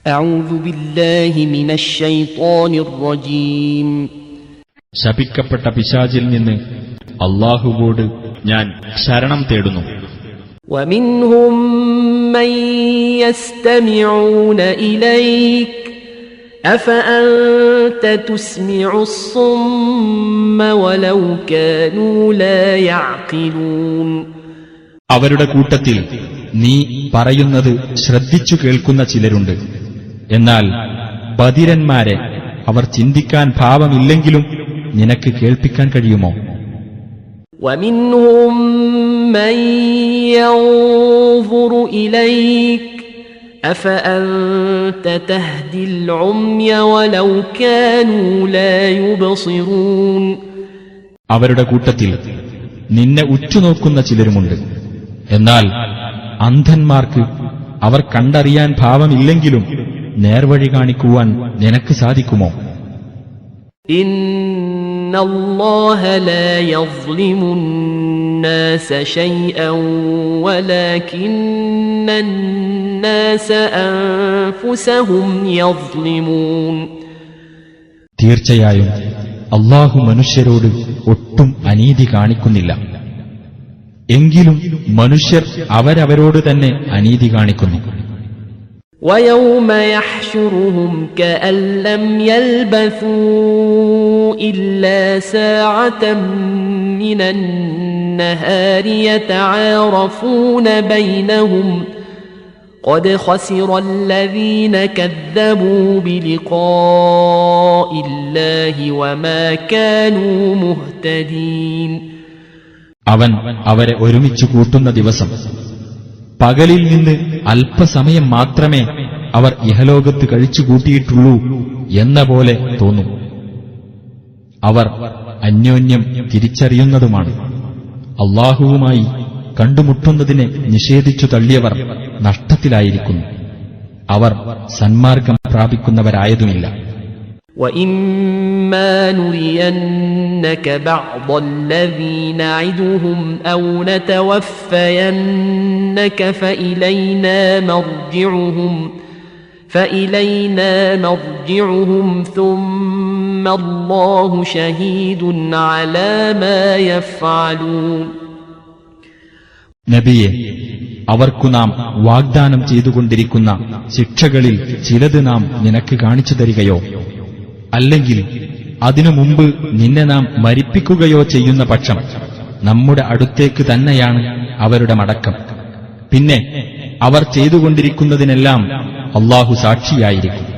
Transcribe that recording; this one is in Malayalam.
أعوذ بالله من الشيطان الرجيم. ശപിക്കപ്പെട്ട പിശാചിൽ നിന്ന് അല്ലാഹുവോട് ഞാൻ ശരണം തേടുന്നു. ومنهم من يستمعون إليك أفأنت تسمع الصم ولو كانوا لا يعقلون. അവരുടെ കൂട്ടത്തിൽ നീ പറയുന്നത് ശ്രദ്ധിച്ചു കേൾക്കുന്ന ചിലരുണ്ട്. എന്നാൽ ബധിരന്മാരെ അവർ ചിന്തിക്കാൻ ഭാവമില്ലെങ്കിലും നിനക്ക് കേൾപ്പിക്കാൻ കഴിയുമോ? ومنهم من ينظر إليك أفأنت تهدي العمي ولو كانوا لا يبصرون. അവരുടെ കൂട്ടത്തിൽ നിന്നെ ഉറ്റുനോക്കുന്ന ചിലരുമുണ്ട്. എന്നാൽ അന്ധന്മാർക്ക് അവർ കണ്ടറിയാൻ ഭാവമില്ലെങ്കിലും നേർവഴി കാണിക്കുവാൻ നിനക്ക് സാധിക്കുമോ? ഇന്നല്ലാഹ ലാ യസ്ലിമുന്നാസ ശൈഅൻ വലാകിന്നന്നാസ അൻഫുസഹും യസ്ലിമൂൻ. തീർച്ചയായും അല്ലാഹു മനുഷ്യരോട് ഒട്ടും അനീതി കാണിക്കുന്നില്ല. എങ്കിലും മനുഷ്യർ അവരവരോട് തന്നെ അനീതി കാണിക്കുന്നു. وَيَوْمَ يَحْشُرُهُمْ كَأَن لَّمْ يَلْبَثُوا إِلَّا سَاعَةً مِّنَ النَّهَارِ يَتَعَارَفُونَ بَيْنَهُمْ قَدْ خَسِرَ الَّذِينَ كَذَّبُوا بِلِقَاءِ اللَّهِ وَمَا كَانُوا مُهْتَدِينَ. അവൻ അവരെ ഒരുമിച്ചു കൂട്ടുന്ന ദിവസം പകലിൽ നിന്ന് അല്പസമയം മാത്രമേ അവർ ഇഹലോകത്ത് കഴിച്ചുകൂട്ടിയിട്ടുള്ളൂ എന്ന പോലെ തോന്നും. അവർ അന്യോന്യം തിരിച്ചറിയുന്നതുമാണ്. അല്ലാഹുവുമായി കണ്ടുമുട്ടുന്നതിനെ നിഷേധിച്ചു തള്ളിയവർ നഷ്ടത്തിലായിരിക്കുന്നു. അവർ സന്മാർഗം പ്രാപിക്കുന്നവരായതുമില്ല. وَإِمَّا نُرِيَنَّكَ بَعْضَ الَّذِي نَعِدُهُمْ أَوْ نَتَوَفَّيَنَّكَ فَإِلَيْنَا مَرْجِعُهُمْ ثُمَّ اللَّهُ شَهِيدٌ عَلَى مَا يَفْعَلُونَ. നബിയെ, അവർക്കു നാം വാഗ്ദാനം ചെയ്തുകൊണ്ടിരിക്കുന്ന ശിക്ഷകളിൽ ചിലത് നാം നിനക്ക് കാണിച്ചു തരികയോ അല്ലെങ്കിൽ അതിനു മുമ്പ് നിന്നെ നാം മരിപ്പിക്കുകയോ ചെയ്യുന്ന പക്ഷം നമ്മുടെ അടുത്തേക്ക് തന്നെയാണ് അവരുടെ മടക്കം. പിന്നെ അവർ ചെയ്തുകൊണ്ടിരിക്കുന്നതിനെല്ലാം അല്ലാഹു സാക്ഷിയായിരിക്കും.